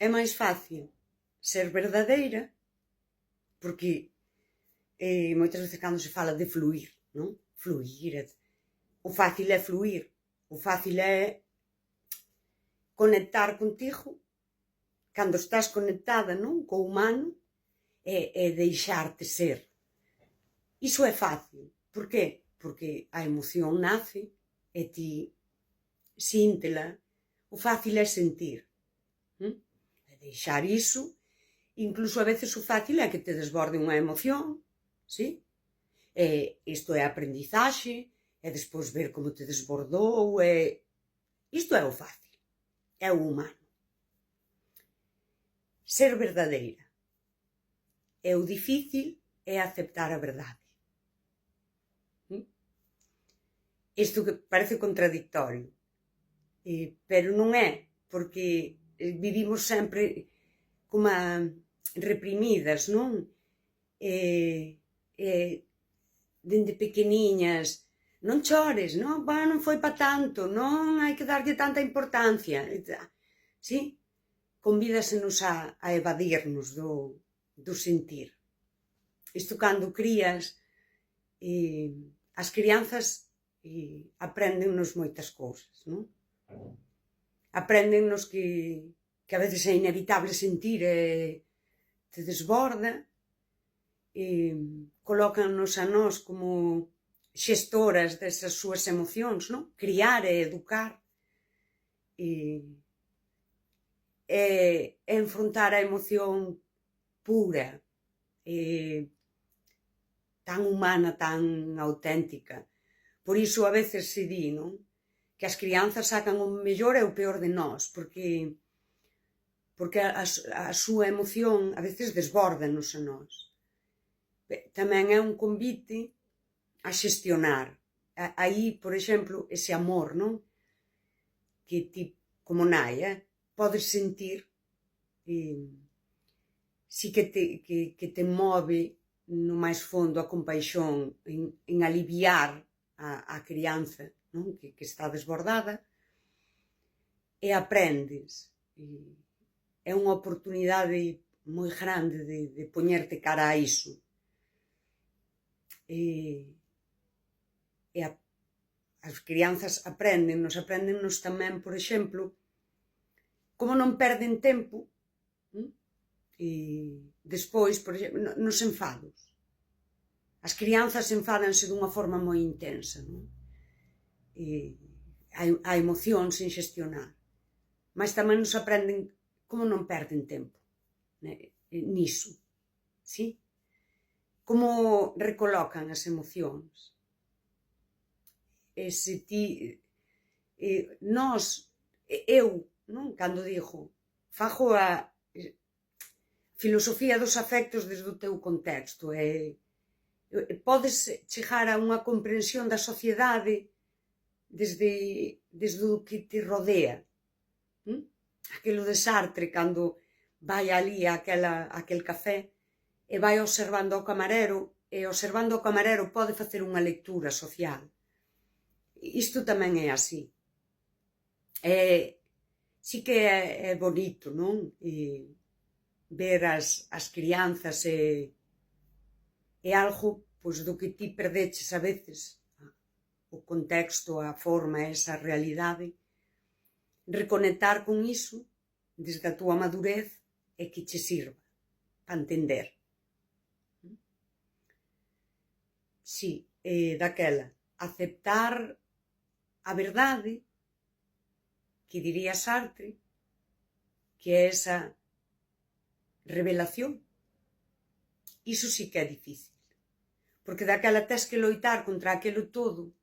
é máis fácil ser verdadeira, porque moitas veces cando se fala de fluir, non? Fluir, o fácil é fluir, o fácil é conectar contigo, cando estás conectada, non? Co humano, e deixarte ser. Iso é fácil. Por qué? Porque a emoción nace e ti síntela. O fácil é sentir. E deixar iso, incluso a veces o fácil é que te desborde unha emoción, sí? Isto é aprendizaxe, e despois ver como te desbordou, isto é o fácil, é o humano. Ser verdadeira. E o difícil é aceptar a verdade. Isto que parece contradictorio, pero non é, porque vivimos sempre como reprimidas, non? Dende pequeniñas, non chores, non, bueno, non foi para tanto, non hai que darlle tanta importancia, sí? Convídasenos a evadirnos do sentir. Isto cando crías, as crianzas apréndennos moitas cousas, non? Apréndennos que a veces é inevitable sentir e te desborda, colócannos a nós como xestoras desas súas emocións, non? Criar e educar, e enfrontar a emoción pura, tan humana, tan auténtica. Por iso a veces se di, non? Que as crianzas sacan o mellor e o peor de nós, porque a súa emoción a veces desbórdanos a nós. Tamén é un convite a xestionar. Aí, por exemplo, ese amor, non? Que ti, como nai, podes sentir, si que te move no máis fondo a compaixón en aliviar a crianza, non? Que está desbordada, e aprendes. É unha oportunidade moi grande de poñerte cara a iso. As crianzas apréndennos tamén, por exemplo, como non perden tempo, despois, por exemplo, nos enfados. As crianzas enfádanse dunha forma moi intensa, non? A emoción sen xestionar. Mas tamén nos aprenden como non perden tempo niso, sí? Como recolocan as emocións. Se ti, eu, non? Cando digo, fago a filosofía dos afectos desde o teu contexto, podes chegar a unha comprensión da sociedade desde o que te rodea. Aquilo de Sartre, cando vai ali a aquel café e vai observando ao camarero, e observando ao camarero pode facer unha lectura social. Isto tamén é así. Sí que é bonito, non? Ver as crianzas é algo pois, do que ti perdeches a veces, o contexto, a forma, esa realidade. Reconectar con iso desde a túa madurez e que che sirva para entender. Sí, daquela, aceptar a verdade, que diría Sartre, que é esa revelación. Iso sí que é difícil, porque daquela tes que loitar contra aquilo todo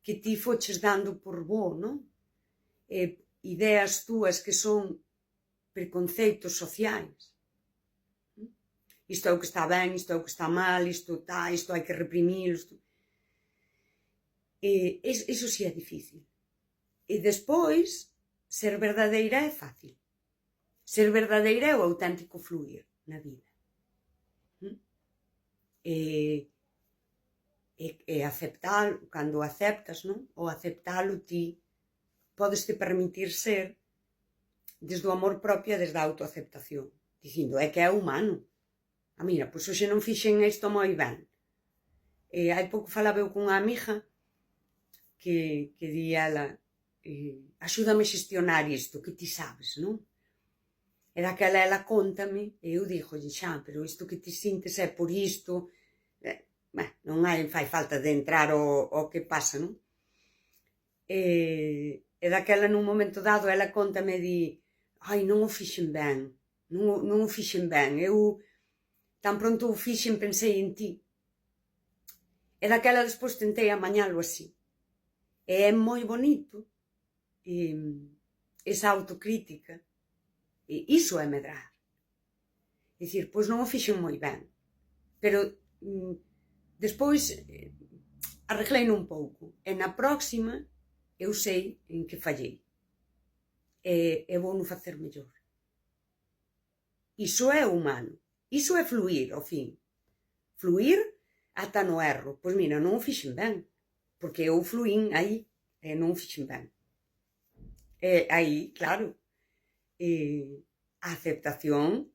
que ti foches dando por bo, non? Ideas túas que son preconceitos sociais. Isto é o que está ben, isto é o que está mal, isto hai que reprimilo. Iso sí é difícil. E despois, ser verdadeira é fácil. Ser verdadeira é o auténtico fluir na vida. E aceptalo, cando o aceptas, non? O aceptalo ti podes te permitir ser desde o amor propio e desde a autoaceptación, dicindo, é que é humano. Mira, pois hoxe non fixen isto moi ben. Hai pouco falaba eu cunha amiga que di ela, axúdame a xestionar isto, que ti sabes, non? E daquela ela contame, e eu digo, xa, pero isto que ti sintes é por isto, non fai falta de entrar ao que pasa, non? E daquela nun momento dado ela contame e di, ai, non o fixen ben, non o fixen ben, eu tan pronto o fixen pensei en ti. E daquela despois tentei amañalo así. E é moi bonito esa autocrítica. E iso é medrar. Dicir, pois non o fixen moi ben, pero despois arreglei un pouco. E na próxima eu sei en que fallei. E vou non facer mellor. Iso é humano. Iso é fluir, ao fin. Fluir ata no erro. Pois mira, non o fixen ben. Porque eu fluín aí e non o fixen ben. E aí, claro, a aceptación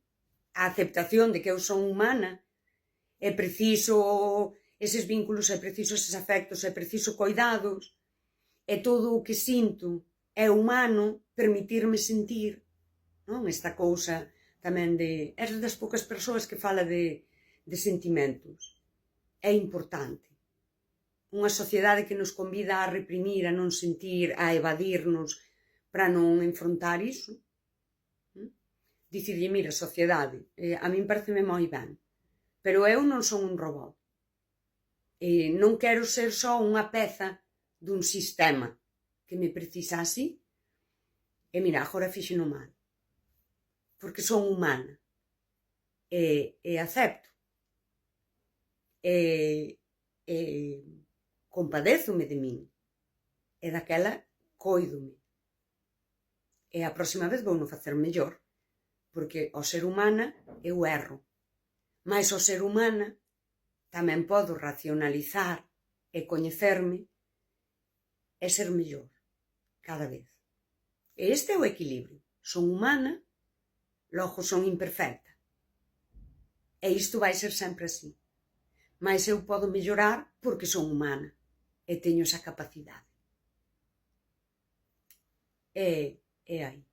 de que eu son humana, é preciso eses vínculos, é preciso eses afectos, é preciso coidados, e todo o que sinto é humano, permitirme sentir, non? Esta cousa tamén de... É das poucas persoas que fala de sentimentos. É importante. Unha sociedade que nos convida a reprimir, a non sentir, a evadirnos, para non enfrontar iso. Dicirlle, mira, sociedade, a min pareceme moi ben, pero eu non son un robot. Non quero ser só unha peza dun sistema que me precisa así. E mira, agora fixeno mal. Porque son humana. E acepto. Compadézome de min. E daquela coídome. E a próxima vez vou non facer mellor. Porque ao ser humana eu erro. Mais ao ser humana tamén podo racionalizar e coñecerme e ser mellor cada vez. E este é o equilibrio. Son humana, logo son imperfecta. E isto vai ser sempre así. Mais eu podo mellorar porque son humana e teño esa capacidade. E aí.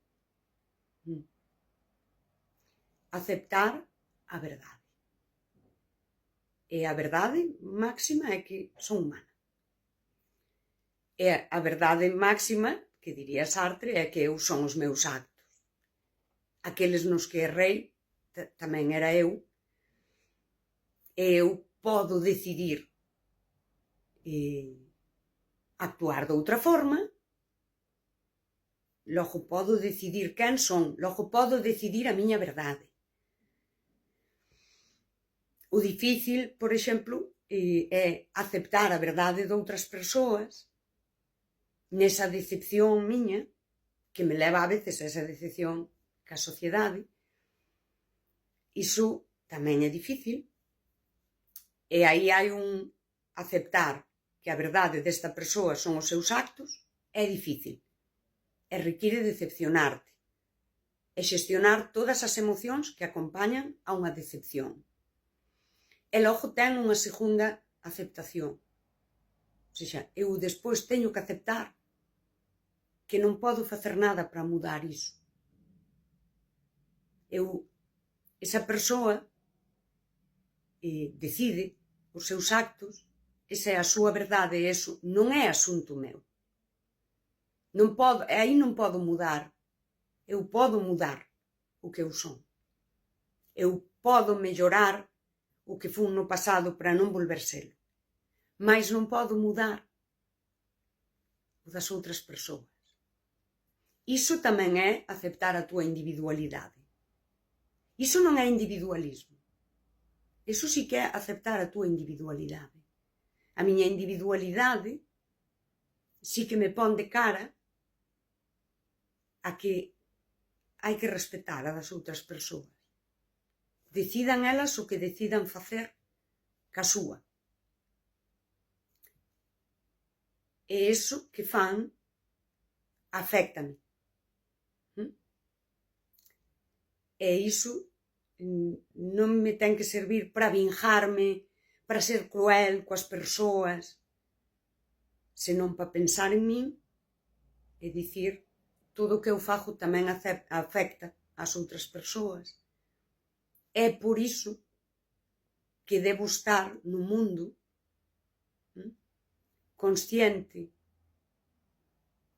Aceptar a verdade. E a verdade máxima é que son humana. E a verdade máxima, que diría Sartre, é que eu son os meus actos. Aqueles nos que errei, tamén era eu, e eu podo decidir actuar de outra forma, logo podo decidir quen son, logo podo decidir a miña verdade. O difícil, por exemplo, é aceptar a verdade de outras persoas nesa decepción miña, que me leva a veces a esa decepción ca sociedade. Iso tamén é difícil. E aí hai un aceptar que a verdade desta persoa son os seus actos, é difícil. E require decepcionarte. E xestionar todas as emocións que acompañan a unha decepción. E logo ten unha segunda aceptación. Ou seja, eu despois teño que aceptar que non podo facer nada para mudar iso. Esa persoa decide os seus actos, esa é a súa verdade, e eso non é asunto meu. Non podo, aí non podo mudar. Eu podo mudar o que eu son. Eu podo mellorar o que fun no pasado para non volver selo. Mais non podo mudar o das outras persoas. Iso tamén é aceptar a túa individualidade. Iso non é individualismo. Iso sí que é aceptar a túa individualidade. A miña individualidade sí que me pon de cara a que hai que respetar a das outras persoas. Decidan elas o que decidan facer ca súa. E iso que fan aféctame. E iso non me ten que servir para vinjarme, para ser cruel coas persoas, senón para pensar en min e dicir todo o que eu fago tamén afecta ás outras persoas. É por iso que debo estar no mundo consciente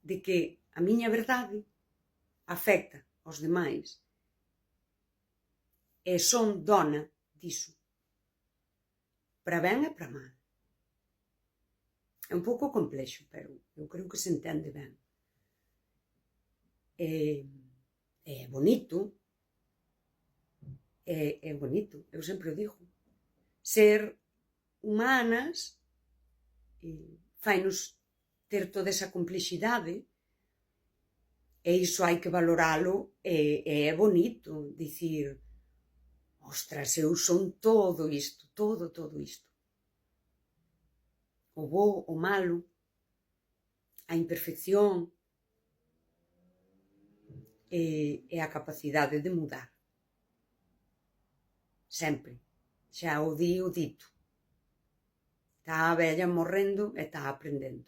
de que a miña verdade afecta aos demais e son dona diso, para ben e para mal. É un pouco complexo, pero eu creo que se entende ben. É bonito, é bonito, eu sempre o digo. Ser humanas fainos ter toda esa complexidade e iso hai que valoralo e é bonito dicir, ostras, eu son todo isto, todo isto. O bo, o malo, a imperfección e a capacidade de mudar. Sempre. Xa o di o dito. Está a vella morrendo e está aprendendo.